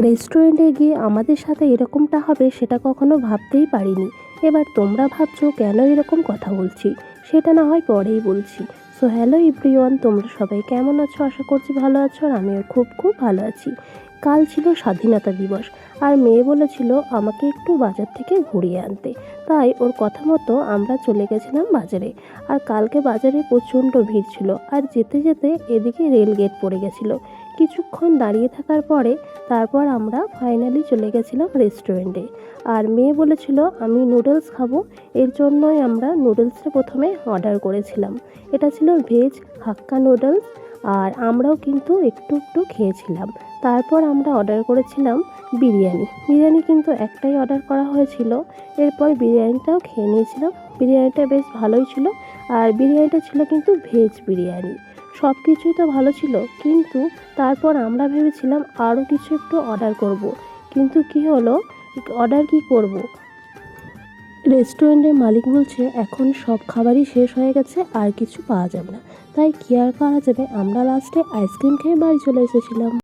রেস্টুরেন্টে গিয়ে আমাদের সাথে এরকমটা হবে সেটা কখনো ভাবতেই পারিনি। এবার তোমরা ভাবছো কেন এরকম কথা বলছি, সেটা না হয় পরেই বলছি। সো হ্যালো এভরিওয়ান, তোমরা সবাই কেমন আছো? আশা করছি ভালো আছো, আর আমিও খুব খুব ভালো আছি। কাল ছিল স্বাধীনতা দিবস, আর মেয়ে বলেছিল আমাকে একটু বাজার থেকে ঘুরিয়ে আনতে। তাই ওর কথা মতো আমরা চলে গেছিলাম বাজারে। আর কালকে বাজারে প্রচণ্ড ভিড় ছিল, আর যেতে যেতে এদিকে রেল গেট পড়ে গেছিলো। কিছুক্ষণ দাঁড়িয়ে থাকার পরে তারপর আমরা ফাইনালি চলে গেছিলাম রেস্টুরেন্টে। আর মেয়ে বলেছিল আমি নুডলস খাবো, এর জন্যই আমরা নুডলসটা প্রথমে অর্ডার করেছিলাম। এটা ছিল ভেজ হাক্কা নুডলস, আর আমরাও কিন্তু একটু একটু খেয়েছিলাম। তারপর আমরা অর্ডার করেছিলাম বিরিয়ানি। বিরিয়ানি কিন্তু একটাই অর্ডার করা হয়েছিল। এরপর বিরিয়ানিটাও খেয়ে নিয়েছিলাম। বিরিয়ানিটা বেশ ভালোই ছিল, আর বিরিয়ানিটা ছিল কিন্তু ভেজ বিরিয়ানি। সব কিছুই তো ভালো ছিল, কিন্তু তারপর আমরা ভেবেছিলাম আরও কিছু একটু অর্ডার করব। কিন্তু কি হলো, অর্ডার কি করব, রেস্টুরেন্টের মালিক বলছে এখন সব খাবারই শেষ হয়ে গেছে, আর কিছু পাওয়া যাবে না। তাই কি আর করা যাবে, আমরা লাস্টে আইসক্রিম খেয়ে বাড়ি চলে এসেছিলাম।